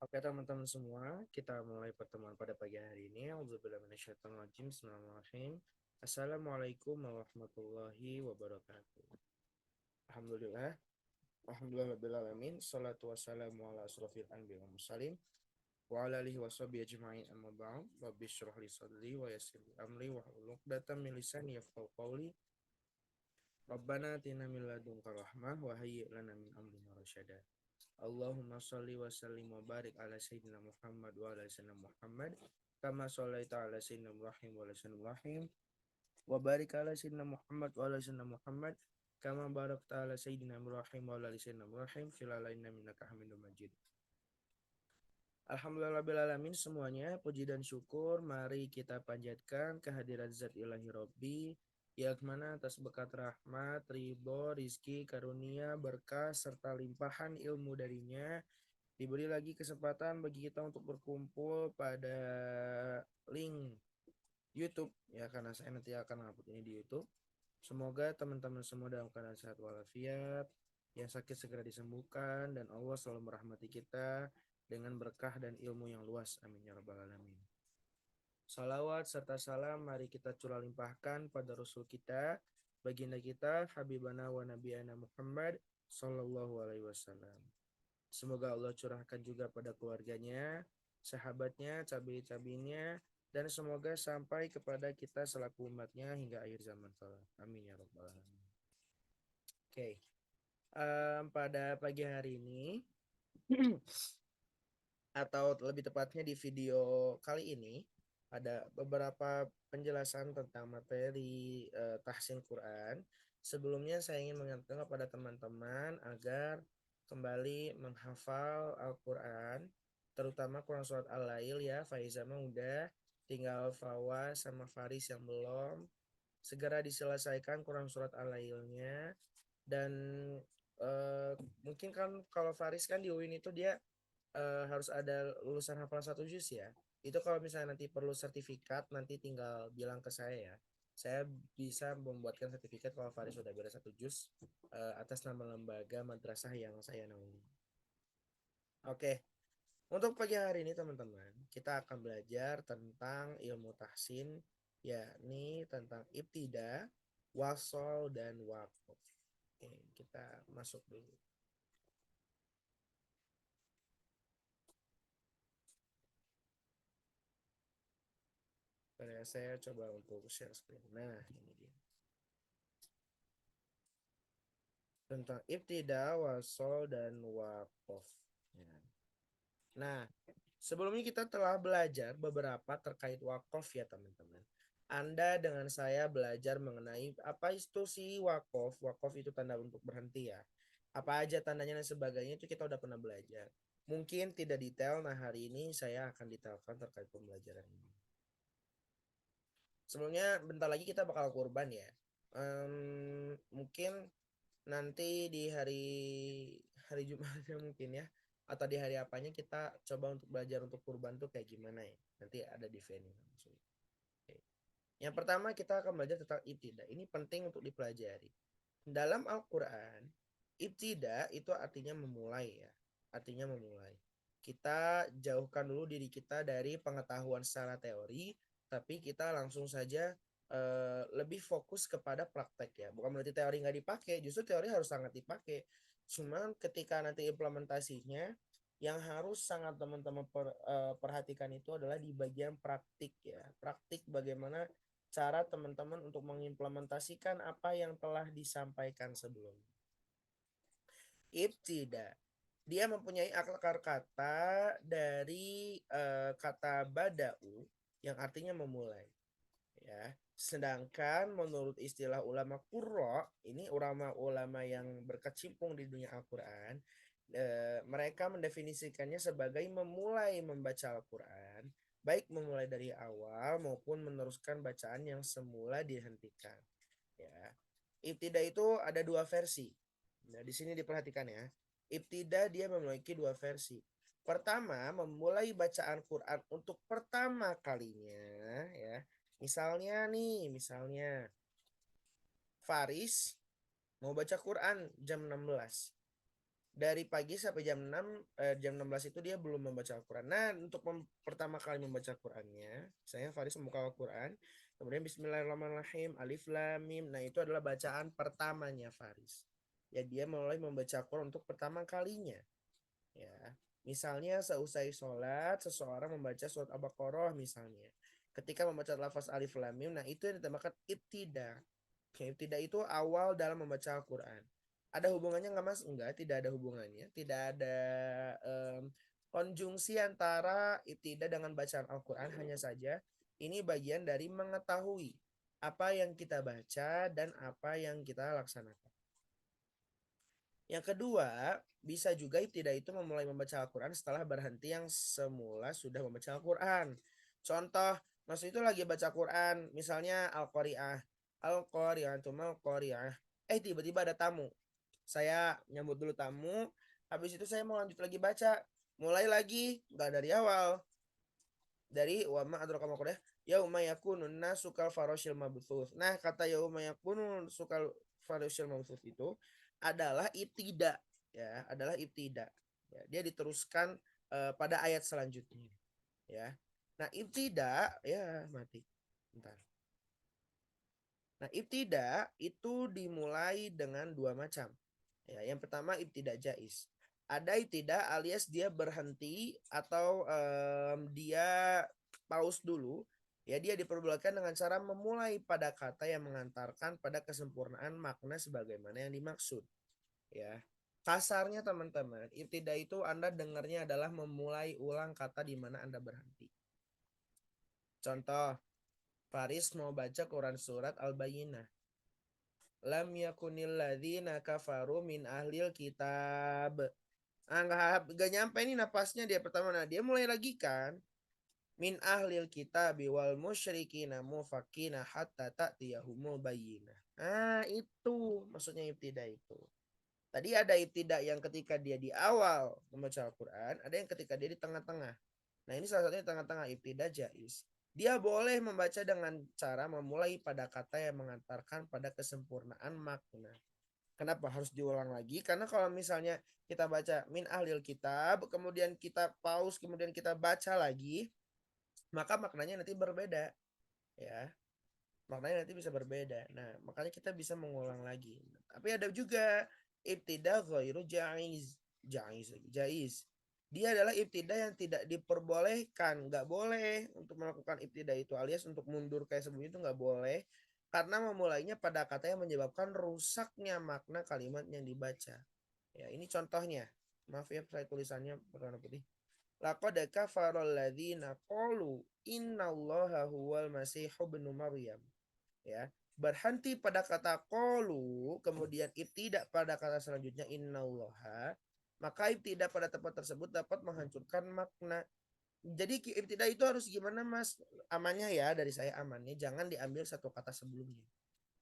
Oke teman-teman semua, kita mulai pertemuan pada pagi hari ini. Auzubillahi minasyaitonirrajim. Bismillahirrahmanirrahim. Assalamualaikum warahmatullahi wabarakatuh. Alhamdulillah, alhamdulillah alamin. Salatu wassalamu ala asrofil anbiya wal mursalin wa ala alihi washabihi ajma'in amma ba'd. Rabbi shrah li sadri wa yassir li amri wa hlul 'uqdatam min lisani yafqahu qawli. Rabbana atina min ladunka rahmah wa hayyi' lana min amrina rasyada. Allahumma sholli wa sallim wa barik ala sayyidina Muhammad wa ala sayyidina Muhammad kama shallaita ala sayyidina Ibrahim wa ala sayyidina Ibrahim wa barik ala sayyidina Muhammad wa ala sayyidina Muhammad kama barakta ala sayyidina Ibrahim wa ala sayyidina Ibrahim fil alamin innaka Hamidum Majid. Alhamdulillahirabbil semuanya, puji dan syukur mari kita panjatkan kehadirat Zat Ilahi Robbi yang mana atas berkat rahmat, ridho, rizki, karunia, berkah, serta limpahan ilmu darinya diberi lagi kesempatan bagi kita untuk berkumpul pada link YouTube ya, karena saya nanti akan upload ini di YouTube. Semoga teman-teman semua dalam keadaan sehat walafiat, yang sakit segera disembuhkan, dan Allah selalu merahmati kita dengan berkah dan ilmu yang luas. Amin ya rabbal alamin. Salawat serta salam mari kita curah limpahkan pada Rasul kita, baginda kita, Habibana wa Nabiyana Muhammad Sallallahu Alaihi Wasallam. Semoga Allah curahkan juga pada keluarganya, sahabatnya, cabai-cabinya, dan semoga sampai kepada kita selaku umatnya hingga akhir zaman kelak. Amin ya rabbal alamin. Oke, pada pagi hari ini atau lebih tepatnya di video kali ini ada beberapa penjelasan tentang materi tahsin Quran. Sebelumnya saya ingin mengingatkan kepada teman-teman agar kembali menghafal Al-Quran, terutama Quran Surat Al-Lail ya. Faiza mah udah, tinggal Fawas sama Faris yang belum. Segera diselesaikan Quran Surat Al-Lailnya. Dan eh, mungkin kan kalau Faris kan di UIN itu dia harus ada lulusan hafalan satu juz ya. Itu kalau misalnya nanti perlu sertifikat, nanti tinggal bilang ke saya ya. Saya bisa membuatkan sertifikat kalau Faris sudah beres satu juz atas nama lembaga madrasah yang saya naungi. Oke, untuk pagi hari ini teman-teman, kita akan belajar tentang ilmu tahsin, yakni tentang ibtida, wasol, dan waqf. Oke, kita masuk dulu. Saya coba untuk share screen. Nah, ini dia. Tentang ibtida, wasol, dan waqf. Ya. Nah, sebelumnya kita telah belajar beberapa terkait waqf ya teman-teman. Anda dengan saya belajar mengenai apa itu sih waqf. Waqf itu tanda untuk berhenti ya. Apa aja tandanya dan sebagainya itu kita udah pernah belajar. Mungkin tidak detail, nah hari ini saya akan detailkan terkait pembelajaran ini. Sebelumnya bentar lagi kita bakal kurban ya. Mungkin nanti di hari hari Jumatnya mungkin ya, atau di hari apanya kita coba untuk belajar untuk kurban tuh kayak gimana ya, nanti ada di venue langsung. Oke. Yang pertama kita akan belajar tentang ibtida. Ini penting untuk dipelajari dalam Al-Quran. Ibtida itu artinya memulai ya, artinya memulai. Kita jauhkan dulu diri kita dari pengetahuan secara teori, tapi kita langsung saja lebih fokus kepada praktek ya. Bukan berarti teori nggak dipakai, justru teori harus sangat dipakai. Cuman ketika nanti implementasinya, yang harus sangat teman-teman perhatikan itu adalah di bagian praktik ya. Praktik bagaimana cara teman-teman untuk mengimplementasikan apa yang telah disampaikan sebelumnya. Ibtida. Dia mempunyai akar kata dari kata bada'u yang artinya memulai. Ya. Sedangkan menurut istilah ulama qurra, ini ulama-ulama yang berkecimpung di dunia Al-Quran, mereka mendefinisikannya sebagai memulai membaca Al-Quran, baik memulai dari awal maupun meneruskan bacaan yang semula dihentikan. Ya. Ibtida itu ada dua versi. Nah, di sini diperhatikan ya. Ibtida dia memiliki dua versi. Pertama, memulai bacaan Quran untuk pertama kalinya ya. Misalnya Faris mau baca Quran jam 16. dari pagi sampai jam 16 itu dia belum membaca Al-Quran. Nah, untuk pertama kali membaca Al-Qurannya, saya Faris membuka Al-Quran, kemudian Bismillahirrahmanirrahim, Alif Lam Mim. Nah, itu adalah bacaan pertamanya Faris. Ya, dia mulai membaca Al-Quran untuk pertama kalinya. Ya, misalnya seusai sholat, seseorang membaca surat Al-Baqarah misalnya. Ketika membaca lafaz Alif Lam Mim, nah itu yang dinamakan ibtida. Ibtida itu awal dalam membaca Al-Quran. Ada hubungannya nggak Mas? Enggak, tidak ada hubungannya. Tidak ada konjungsi antara ibtida dengan bacaan Al-Quran. Hanya saja ini bagian dari mengetahui apa yang kita baca dan apa yang kita laksanakan. Yang kedua, bisa juga ibtida itu memulai membaca Al-Quran setelah berhenti yang semula sudah membaca Al-Quran. Contoh, Mas itu lagi baca Quran, misalnya Al-Qari'ah. Al-Qari'ah, Al-Qari'ah. Tiba-tiba ada tamu. Saya nyambut dulu tamu, habis itu saya mau lanjut lagi baca. Mulai lagi, nggak dari awal. Dari wama adraka ma qur'an yauma yakunun nasu kal farashil mabthuts. Nah, kata yauma yakunun sukal farashil mabthuts itu adalah ibtida, ya, adalah ibtida. Ya, dia diteruskan pada ayat selanjutnya, ya. Nah, ibtida ya mati. Bentar. Nah, ibtida itu dimulai dengan dua macam. Ya, yang pertama ibtida jaiz. Ada ibtida alias dia berhenti atau dia pause dulu. Ya, dia diperbolehkan dengan cara memulai pada kata yang mengantarkan pada kesempurnaan makna sebagaimana yang dimaksud. Ya. Kasarnya teman-teman, ibtida itu Anda dengarnya adalah memulai ulang kata di mana Anda berhenti. Contoh, Faris mau baca Quran surat Al-Bayyinah. Lam yakunil ladzina kafaru min ahlil kitab. Gak nyampe nih napasnya dia pertama. Nah, dia mulai lagi kan. Min ahlil kitab wal musyrikina mufakina hatta ta'tiyahumul bayyinah. Nah, itu maksudnya ibtida itu. Tadi ada ibtida yang ketika dia di awal membaca Al-Quran, ada yang ketika dia di tengah-tengah. Nah, ini salah satunya tengah-tengah ibtida jaiz. Dia boleh membaca dengan cara memulai pada kata yang mengantarkan pada kesempurnaan makna. Kenapa harus diulang lagi? Karena kalau misalnya kita baca min ahlil kitab, kemudian kita pause, kemudian kita baca lagi, maka maknanya nanti berbeda, ya. Maknanya nanti bisa berbeda. Nah, makanya kita bisa mengulang lagi. Tapi ada juga ibtida ghairu jaiz. Jaiz. Dia adalah ibtida yang tidak diperbolehkan, nggak boleh untuk melakukan ibtida itu, alias untuk mundur kayak sebelum itu nggak boleh, karena memulainya pada kata yang menyebabkan rusaknya makna kalimat yang dibaca. Ya, ini contohnya. Maaf ya, saya tulisannya berwarna putih. Laqad kafara alladzina qalu innallaha huwal masih ibnu Maryam. Ya, berhenti pada kata qalu, kemudian ibtidak pada kata selanjutnya innallaha, maka ibtidak pada tempat tersebut dapat menghancurkan makna. Jadi ibtidak itu harus gimana Mas? Amannya ya, dari saya amannya jangan diambil satu kata sebelumnya.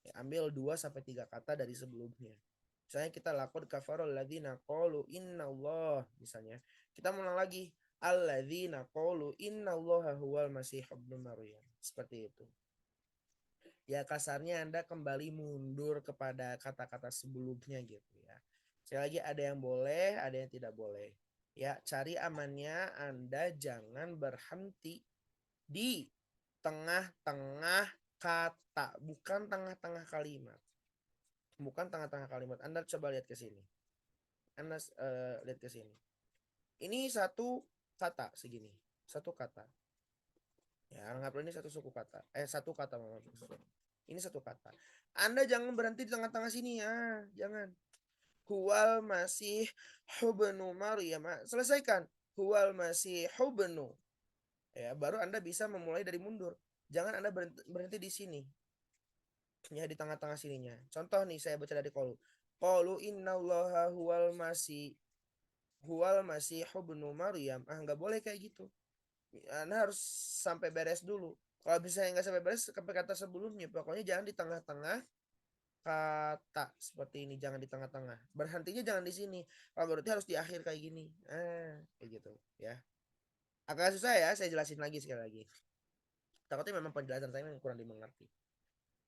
Ya, ambil 2 sampai 3 kata dari sebelumnya. Misalnya kita lakon kafarul ladzina qalu innallah, misalnya. Kita mengulang lagi alladzina qalu innallaha huwal masih ibnu Maryam. Seperti itu. Ya, kasarnya Anda kembali mundur kepada kata-kata sebelumnya gitu ya. Sekali lagi ada yang boleh, ada yang tidak boleh. Ya, cari amannya Anda jangan berhenti di tengah-tengah kata, bukan tengah-tengah kalimat. Bukan tengah-tengah kalimat. Anda coba lihat ke sini. Anda lihat ke sini. Ini satu kata segini. Satu kata. Ya, anggaplah ini satu suku kata. Satu kata maksudnya. Ini satu kata. Anda jangan berhenti di tengah-tengah sini ya, jangan. Huwal masih hubnu Maryam. Selesaikan. Huwal masih hubnu. Ya, baru Anda bisa memulai dari mundur. Jangan Anda berhenti di sini. Ya, di tengah-tengah sininya. Contoh nih saya baca dari qalu. Qalu innallaha huwal masih hubnu Maryam. Nggak boleh kayak gitu. Anda harus sampai beres dulu. Kalau bisa nggak sampai beres sampai kata sebelumnya, pokoknya jangan di tengah-tengah kata seperti ini, jangan di tengah-tengah. Berhentinya jangan di sini. Kalau berarti harus di akhir kayak gini. Kayak gitu ya. Agak susah ya, saya jelasin lagi sekali lagi. Takutnya memang penjelasan saya yang kurang dimengerti.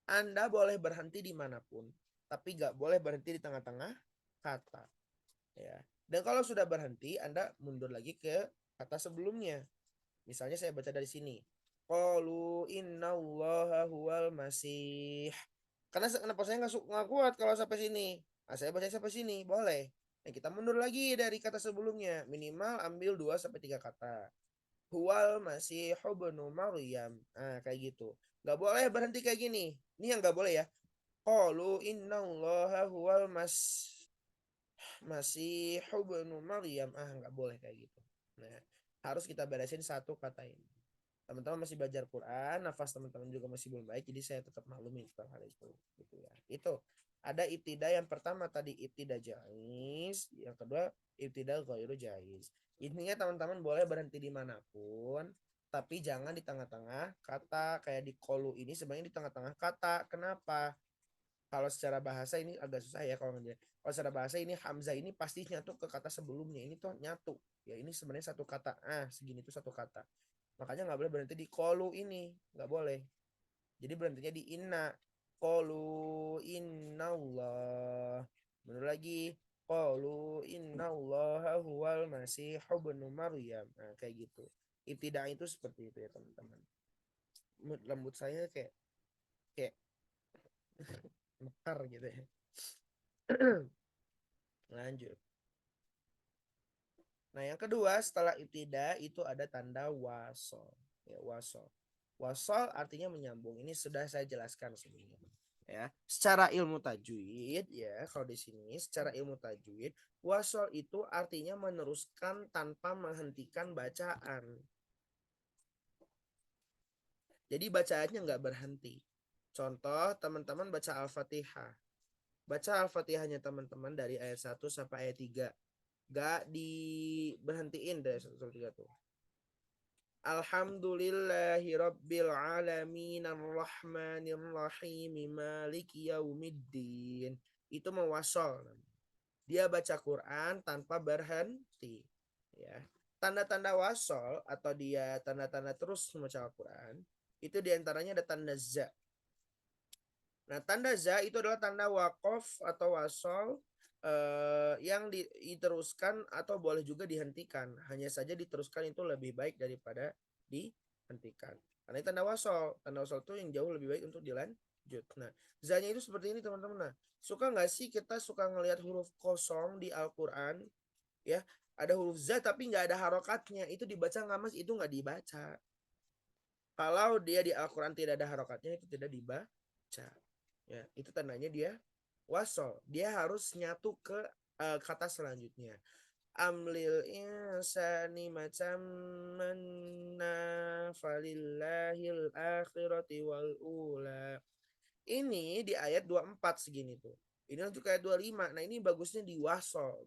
Anda boleh berhenti dimanapun, tapi nggak boleh berhenti di tengah-tengah kata. Ya. Dan kalau sudah berhenti, Anda mundur lagi ke kata sebelumnya. Misalnya saya baca dari sini. Qalu innallaha huwal masih. Karena kenapa saya nggak kuat kalau sampai sini. Nah, saya baca sampai sini, boleh. Nah, kita mundur lagi dari kata sebelumnya. Minimal ambil 2 sampai 3 kata. Huwal masih ibnu Maryam. Nah, kayak gitu. Nggak boleh berhenti kayak gini. Ini yang nggak boleh ya. Qalu innallaha huwal masih ibnu Maryam. Ah, nggak boleh kayak gitu. Nah, harus kita beresin satu kata ini. Teman-teman masih belajar Quran, nafas teman-teman juga masih belum baik, jadi saya tetap maklumin tentang hal itu, gitu ya. Itu ada ibtida yang pertama tadi ibtida jais, yang kedua ibtida ghairu jais. Intinya teman-teman boleh berhenti dimanapun, tapi jangan di tengah-tengah kata kayak di kolu ini sebenarnya di tengah-tengah kata. Kenapa? Kalau secara bahasa ini agak susah ya kalau ngerjain. Kalau secara bahasa ini Hamzah ini pasti nyatu ke kata sebelumnya. Ini tuh nyatu. Ya ini sebenarnya satu kata. Segini tuh satu kata. Makanya nggak boleh berhenti di kolu ini. Nggak boleh. Jadi berhentinya di inna. Kolu inna Allah. Bener lagi. Kolu inna Allah huwal masih ibnu Maryam. Nah, kayak gitu. Ibtidah itu seperti itu ya teman-teman. Rambut saya kayak kayak mekar gitu ya. Lanjut. Nah, yang kedua setelah ibtida itu ada tanda wasol. Ya, wasol. Wasol artinya menyambung. Ini sudah saya jelaskan sebelumnya. Ya, secara ilmu tajwid ya, kalau di sini secara ilmu tajwid, wasol itu artinya meneruskan tanpa menghentikan bacaan. Jadi bacaannya nggak berhenti. Contoh, teman-teman baca Al-Fatihah. Baca Al-Fatihahnya teman-teman dari ayat 1 sampai ayat 3. Gak diberhentiin dari 1 sampai 3 tuh. Alhamdulillahi Rabbil Alamin Ar-Rahmanir Rahim Maliki Yaumiddin. Itu mewasol. Dia baca Quran tanpa berhenti. Ya. Tanda-tanda wasol atau dia tanda-tanda terus membaca Al-Quran itu diantaranya ada tanda za. Nah, tanda za itu adalah tanda wakof atau wasol yang diteruskan atau boleh juga dihentikan. Hanya saja diteruskan itu lebih baik daripada dihentikan. Karena ini tanda wasol itu yang jauh lebih baik untuk dilanjut. Nah, zanya itu seperti ini teman-teman. Nah, suka nggak sih kita suka ngelihat huruf kosong di Al-Quran? Ya, ada huruf za tapi nggak ada harokatnya. Itu dibaca nggak mas? Itu nggak dibaca. Kalau dia di Al-Quran tidak ada harokatnya itu tidak dibaca. Ya, itu tandanya dia wasol. Dia harus nyatu ke kata selanjutnya. Amlil insani macam mana falillahil akhirati wal ula. Ini di ayat 24 segini tuh. Ini lanjut ke ayat 25. Nah, ini bagusnya di wasol.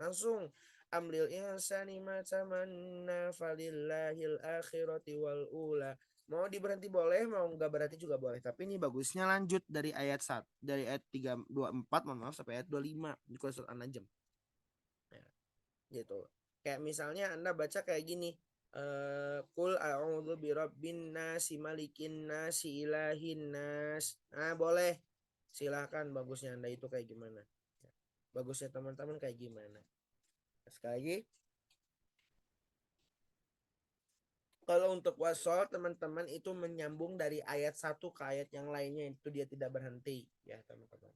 Langsung amlil insani macam mana falillahil akhirati wal ula. Mau diberhenti boleh, mau nggak berhenti juga boleh. Tapi ini bagusnya lanjut dari ayat 1, dari ayat 324, mohon maaf, sampai ayat 25 di surat An-Najm. Ya, gitu. Kayak misalnya Anda baca kayak gini. Kul a'udzu birabbin nasi malikin nasi ilahin nas. Nah, boleh. Silahkan bagusnya Anda itu kayak gimana. Bagusnya teman-teman kayak gimana. Sekali lagi, kalau untuk wasol teman-teman itu menyambung dari ayat satu ke ayat yang lainnya itu dia tidak berhenti ya teman-teman.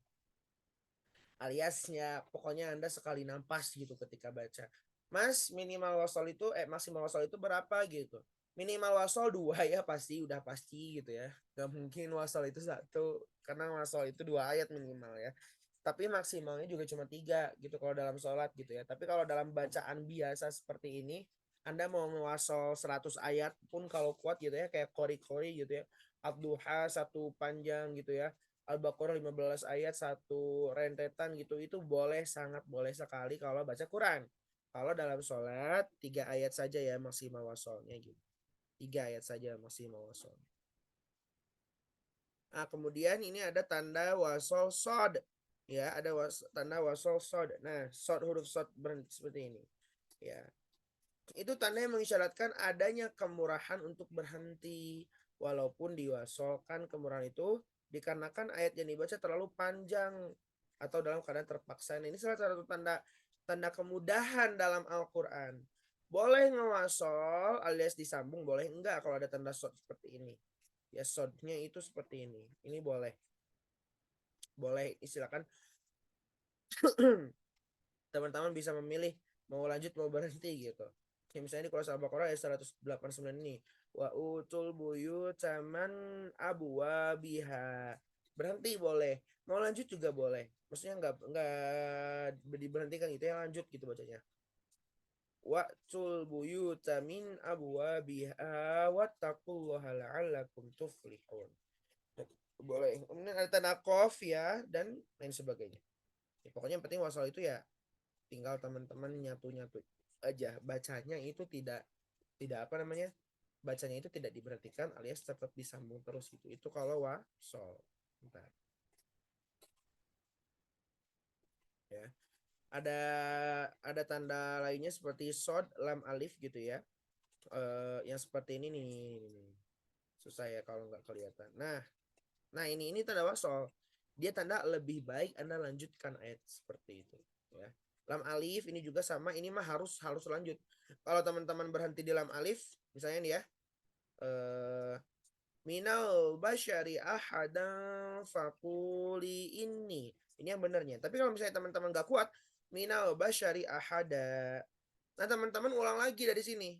Aliasnya pokoknya Anda sekali nampas gitu ketika baca. Mas minimal wasol itu maksimal wasol itu berapa gitu. Minimal wasol 2 ya pasti udah pasti gitu ya. Gak mungkin wasol itu 1 karena wasol itu 2 ayat minimal ya. Tapi maksimalnya juga cuma 3 gitu kalau dalam sholat gitu ya. Tapi kalau dalam bacaan biasa seperti ini Anda mau mewasol 100 ayat pun kalau kuat gitu ya kayak kori-kori gitu ya. Abduha satu panjang gitu ya. Al-Baqarah 15 ayat satu rentetan gitu itu boleh sangat boleh sekali kalau baca Quran. Kalau dalam sholat 3 ayat saja ya maksimal wasolnya gitu. 3 ayat saja maksimal wasolnya. Nah, kemudian ini ada tanda wasol sod. Ya, ada tanda wasol sod. Nah, sod huruf sod berhenti seperti ini. Ya, itu tanda yang mengisyaratkan adanya kemurahan untuk berhenti. Walaupun diwasolkan kemurahan itu dikarenakan ayat yang dibaca terlalu panjang atau dalam keadaan terpaksa. Nah, ini salah satu tanda tanda kemudahan dalam Al-Quran. Boleh ngewasol alias disambung, boleh enggak kalau ada tanda sod seperti ini. Ya sodnya itu seperti ini. Ini boleh. Boleh silakan teman-teman bisa memilih mau lanjut mau berhenti gitu. Ya, misalnya di kalau Al-Baqarah ayat 189 ini. Wa utul buyut taman abwabiha. Berhenti boleh. Mau lanjut juga boleh. Maksudnya enggak diberhentikan gitu ya, lanjut gitu bacanya. Wa'tul buyuta min abwabiha wattaqullaha la'allakum tuflihun. Boleh. Kemudian ada tanda qaf ya dan lain sebagainya. Ya, pokoknya yang penting wasal itu ya tinggal teman-teman nyatu-nyatu aja. Bacanya itu tidak apa namanya? Bacanya itu tidak diberhentikan alias tetap disambung terus gitu. Itu kalau wasal. Bentar. Ya. Ada ada tanda lainnya seperti sod, lam, alif gitu ya. Yang seperti ini nih. Susah ya kalau nggak kelihatan. Nah ini tanda wasol. Dia tanda lebih baik Anda lanjutkan ayat seperti itu. Ya. Lam alif ini juga sama. Ini mah harus lanjut. Kalau teman-teman berhenti di lam alif, misalnya nih ya, minal basyari ahadan fakuli ini. Ini yang benernya. Tapi kalau misalnya teman-teman gak kuat, minal basyari ahada. Nah teman-teman ulang lagi dari sini.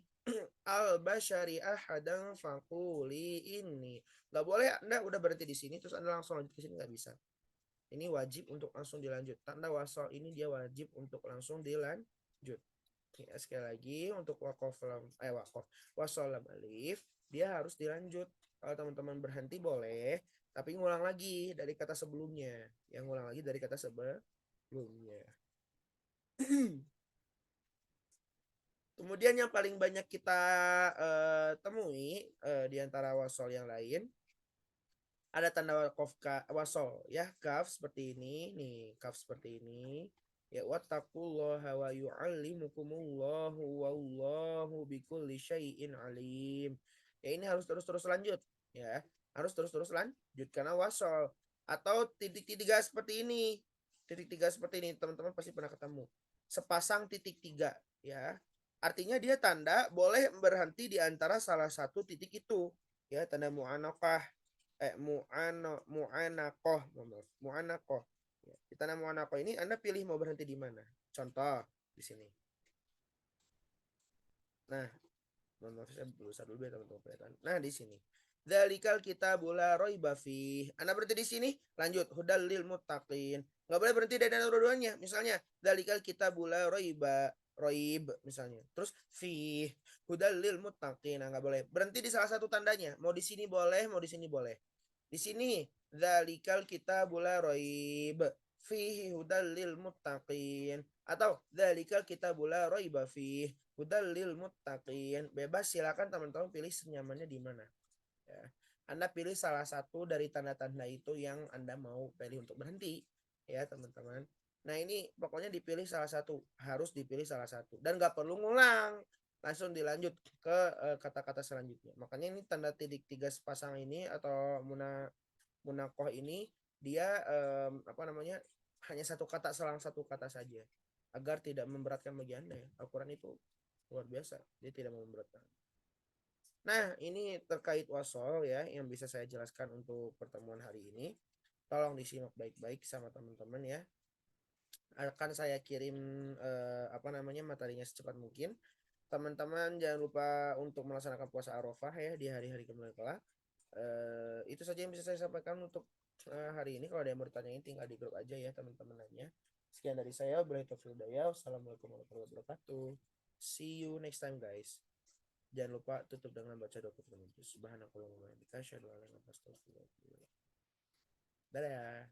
Al basyari ahadan fakuli ini. Gak boleh Anda udah berhenti di sini terus Anda langsung lanjut ke sini, nggak bisa. Ini wajib untuk langsung dilanjut. Tanda wasal ini dia wajib untuk langsung dilanjut. Ya, sekali lagi untuk wakof wasal lam alif dia harus dilanjut. Kalau teman-teman berhenti boleh, tapi ngulang lagi dari kata sebelumnya. Yang ngulang lagi dari kata sebelumnya. Kemudian yang paling banyak kita temui di antara wasol yang lain ada tanda wasol ya, kaf seperti ini nih, kaf seperti ini ya, wattaqullaha wa yu'allimukumullahu wallahu bikulli syai'in alim. Ya ini harus terus-terus lanjut ya, harus terus-terus lanjut karena wasol. Atau titik tiga seperti ini, titik tiga seperti ini teman-teman pasti pernah ketemu, sepasang titik tiga ya, artinya dia tanda boleh berhenti di antara salah satu titik itu ya, tanda mu'anakah mu'anakoh, mu'anakoh. Ya, di tanah mu'anakoh ini Anda pilih mau berhenti di mana. Contoh di sini. Nah, mohon maaf saya berusaha dulu ya teman-teman. Nah, di sini. Dzalikal kitabul la raiba fih. Anda berhenti di sini, lanjut hudal lil muttaqin. Enggak boleh berhenti dari dua-duanya. Misalnya, dzalikal kitabul la raiba roib misalnya. Terus fih hudal lil muttaqin. Nah, enggak boleh. Berhenti di salah satu tandanya. Mau di sini boleh, mau di sini boleh. Di sini dzalikal kitabul la raib fihi hudal lil muttaqin atau dzalikal kitabul la raiba fih hudal lil muttaqin. Bebas, silakan teman-teman pilih senyamannya di mana. Ya. Anda pilih salah satu dari tanda-tanda itu yang Anda mau pilih untuk berhenti ya teman-teman. Nah ini pokoknya dipilih salah satu, harus dipilih salah satu dan nggak perlu ngulang, langsung dilanjut ke kata-kata selanjutnya. Makanya ini tanda titik tiga sepasang ini atau munakoh ini dia apa namanya, hanya satu kata, selang satu kata saja agar tidak memberatkan bagi Anda ya. Al-Quran itu luar biasa, dia tidak memberatkan. Nah, ini terkait wasol ya yang bisa saya jelaskan untuk pertemuan hari ini. Tolong disimak baik-baik sama teman-teman ya. Akan saya kirim apa namanya materinya secepat mungkin. Teman-teman jangan lupa untuk melaksanakan puasa Arafah ya di hari-hari kemudian kelak. Itu saja yang bisa saya sampaikan untuk hari ini. Kalau ada yang bertanya tinggal di grup aja ya teman-teman nanya. Sekian dari saya. Wassalamualaikum warahmatullahi wabarakatuh. See you next time guys. Jangan lupa tutup dengan baca doa penutup. Subhanakallahumma wa bihamdika asyhadu an la ilaha illa anta astaghfiruka wa atubu ilaik. Dadah.